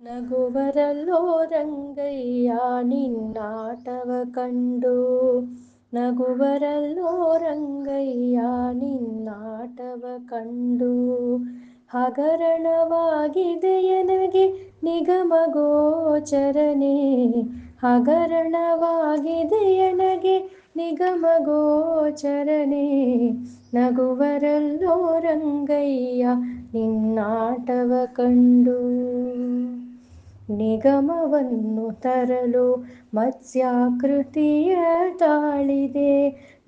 ನಗುವರಲ್ಲೋ ರಂಗಯ್ಯ ನಿನ್ನಾಟವ ಕಂಡು, ನಗುವರಲ್ಲೋ ರಂಗಯ್ಯ ನಿನ್ನಾಟವ ಕಂಡು. ಹಗರಣವಾಗಿದೆ ಎನಗೆ ನಿಗಮಗೋಚರನೇ, ಹಗರಣವಾಗಿದೆ ಎನಗೆ ನಿಗಮಗೋಚರನೇ. ನಗುವರಲ್ಲೋ ರಂಗಯ್ಯ ನಿನ್ನಾಟವ ಕಂಡು. ನಿಗಮವನ್ನು ತರಲು ಮತ್ಸ್ಯಾಕೃತಿಯ ತಾಳಿದೆ,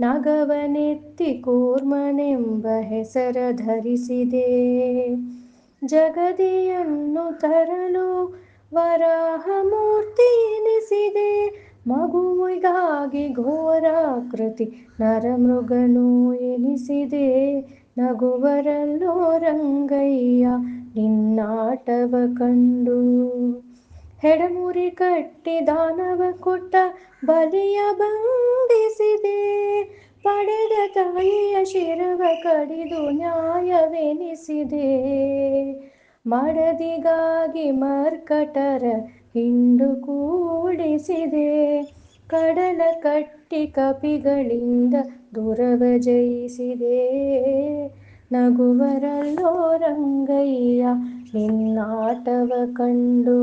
ನಗವನೆತ್ತಿ ಕೂರ್ಮನೆಂಬ ಹೆಸರ ಧರಿಸಿದೆ. ಜಗದಿಯನ್ನು ತರಲು ವರಾಹಮೂರ್ತಿ ಎನಿಸಿದೆ, ಮಗುವಿಗಾಗಿ ಘೋರಾಕೃತಿ ನರಮೃಗನೂ ಎನಿಸಿದೆ. ನಗುವರಲ್ಲೋ ರಂಗಯ್ಯ ನಿನ್ನಾಟವ ಕಂಡು. ಹೆಡಮುರಿ ಕಟ್ಟಿ ದಾನವ ಕೊಟ್ಟ ಬಲಿಯ ಬಂಧಿಸಿದೆ, ಪಡೆದ ತಾಯಿಯ ಶಿರವ ಕಡಿದು ನ್ಯಾಯವೆನಿಸಿದೆ. ಮಡದಿಗಾಗಿ ಮರ್ಕಟರ ಹಿಂಡು ಕೂಡಿಸಿದೆ, ಕಡಲ ಕಟ್ಟಿ ಕಪಿಗಳಿಂದ ದುರವ ಜಯಿಸಿದೆ. ನಗುವರಲ್ಲೋ ರಂಗಯ್ಯ ನಿನ್ನಾಟವ ಕಂಡು.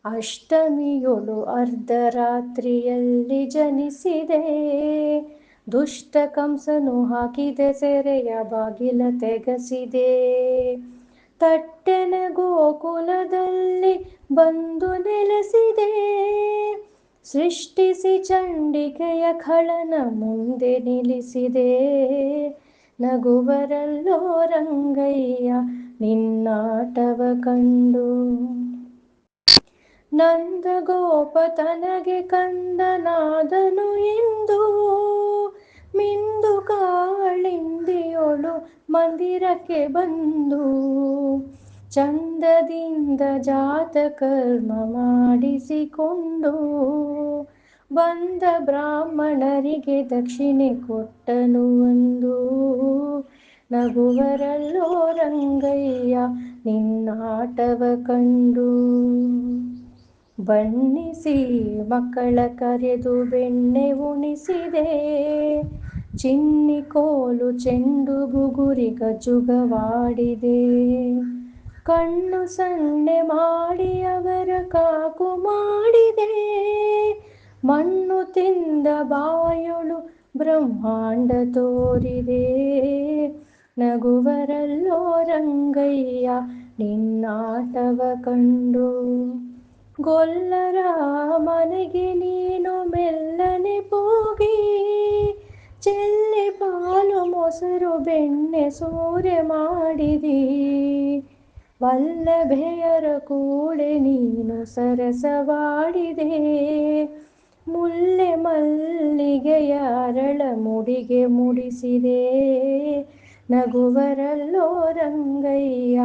ಅಷ್ಟಮಿಯೊಳು ಅರ್ಧರಾತ್ರಿಯಲ್ಲಿ ಜನಿಸಿದೆ, ದುಷ್ಟ ಕಂಸನು ಹಾಕಿದ ಸೆರೆಯ ಬಾಗಿಲ ತೆಗೆಸಿದೆ. ತಟ್ಟೆನ ಗೋಕುಲದಲ್ಲಿ ಬಂದು ನೆಲೆಸಿದೆ, ಸೃಷ್ಟಿಸಿ ಚಂಡಿಕೆಯ ಖಳನ ಮುಂದೆ ನಿಲ್ಲಿಸಿದೆ. ನಗುವರಲ್ಲೋ ರಂಗಯ್ಯ ನಿನ್ನಾಟವ ಕಂಡು. ನಂದಗೋಪ ತನಗೆ ಕಂದನಾದನು ಎಂದು ಮಿಂದು ಕಾಳಿಂದಿಯೊಳು ಮಂದಿರಕ್ಕೆ ಬಂದು, ಚಂದದಿಂದ ಜಾತಕರ್ಮ ಮಾಡಿಸಿಕೊಂಡು, ಬಂದ ಬ್ರಾಹ್ಮಣರಿಗೆ ದಕ್ಷಿಣೆ ಕೊಟ್ಟನು ಅಂದು. ನಗುವರಲ್ಲೋ ರಂಗಯ್ಯ ನಿನ್ನಾಟವ ಕಂಡು. ಬಣ್ಣಿಸಿ ಮಕ್ಕಳ ಕರೆದು ಬೆಣ್ಣೆ ಉಣಿಸಿದೆ, ಚಿನ್ನಿ ಕೋಲು ಚೆಂಡು ಬುಗುರಿ ಗಜುಗವಾಡಿದೆ. ಕಣ್ಣು ಸನ್ನೆ ಮಾಡಿ ಅವರ ಕಾಕು ಮಾಡಿದೆ, ಮಣ್ಣು ತಿಂದ ಬಾಯೊಳು ಬ್ರಹ್ಮಾಂಡ ತೋರಿದೆ. ನಗುವರಲ್ಲೋ ರಂಗಯ್ಯ ನಿನ್ನಾಟವ ಕಂಡು. ಗೊಲ್ಲರ ಮನೆಗೆ ನೀನು ಮೆಲ್ಲನೆ ಹೋಗಿ, ಚೆಲ್ಲಿ ಪಾಲು ಮೊಸರು ಬೆಣ್ಣೆ ಸೂರೆ ಮಾಡಿದಿ. ವಲ್ಲಭೆಯರ ಕೂಡೆ ನೀನು ಸರಸವಾಡಿದೆ, ಮುಲ್ಲೆ ಮಲ್ಲಿಗೆಯ ಅರಳ ಮುಡಿಗೆ ಮುಡಿಸಿದೆ. ನಗುವರಲ್ಲೋ ರಂಗಯ್ಯ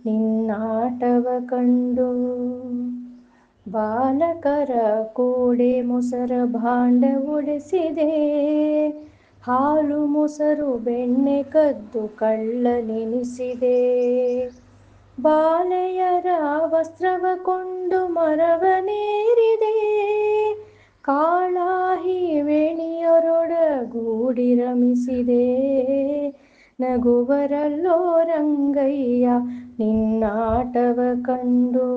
ನಿನ್ನಾಟವ ಕಂಡು. ಬಾಲಕರ ಕೂಡೆ ಮೊಸರ ಭಾಂಡ ಒಡೆಸಿದೆ, ಹಾಲು ಮೊಸರು ಬೆಣ್ಣೆ ಕದ್ದು ಕಳ್ಳನೆನಿಸಿದೆ. ಬಾಲೆಯರ ವಸ್ತ್ರವ ಕೊಂಡು ಮರವನೇರಿದೆ, ಕಾಳಾಹಿ ವೇಣಿಯರೊಡಗೂಡಿ ರಮಿಸಿದೆ. ನಗುವರಲ್ಲೋ ರಂಗಯ್ಯ ನಿನ್ನಾಟವ ಕಂಡು.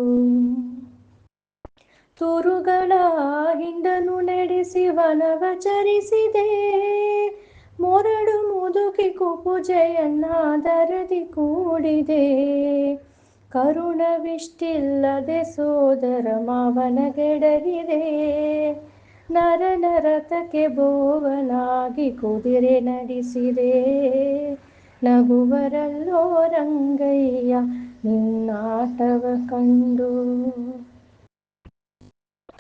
ತುರುಗಳ ಹಿಂಡನು ನಡೆಸಿ ವನವ ಚರಿಸಿದೆ, ಮೊರಡು ಮುದುಕಿ ಕುಪುಜೆಯನ್ನಾದರದಿ ಕೂಡಿದೆ. ಕರುಣವಿಷ್ಟಿಲ್ಲದೆ ಸೋದರ ಮಾವನ ಗೆಡಹಿದೆ, ನರನ ರಥಕ್ಕೆ ಬೋವನಾಗಿ ಕುದುರೆ ನಡೆಸಿದೆ. ನಗುವರಲ್ಲೋ ರಂಗಯ್ಯ ನಿನ್ನಾಟವ ಕಂಡು.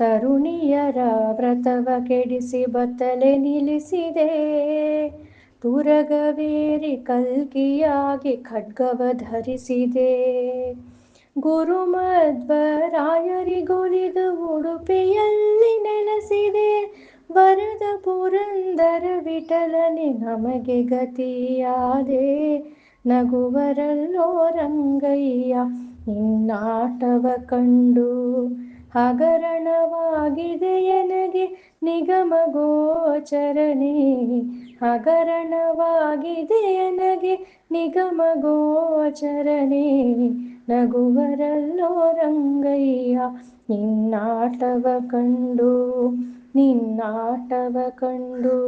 ತರುಣಿಯರ ವ್ರತವ ಕೆಡಿಸಿ ಬತ್ತಲೆ ನಿಲ್ಲಿಸಿದೆ, ತುರಗವೇರಿ ಕಲ್ಕಿಯಾಗಿ ಖಡ್ಗವ ಧರಿಸಿದೆ. ಗುರುಮಧ್ವರಾಯರಿಗೊಲಿದು ಉಡುಪಿಯಲ್ಲಿ ನೆಲೆಸಿದೆ, ವರದ ಪುರಂದರ ವಿಠಲನೆ ನಮಗೆ ಗತಿಯಾದೆ. ನಗುವರಲ್ಲೋ ರಂಗಯ್ಯ ನಿನ್ನಾಟವ ಕಂಡು ಹಗರಣವಾಗಿದೆ ಎನಗೆ ನಿಗಮ ಗೋಚರನೇ. ಹಗರಣವಾಗಿದೆ ಎನಗೆ ನಿಗಮ ಗೋಚರನೇ. ನಗುವರಲ್ಲೋ ರಂಗಯ್ಯ ನಿನ್ನಾಟವ ಕಂಡು, ನಿನ್ನಾಟವ ಕಂಡು.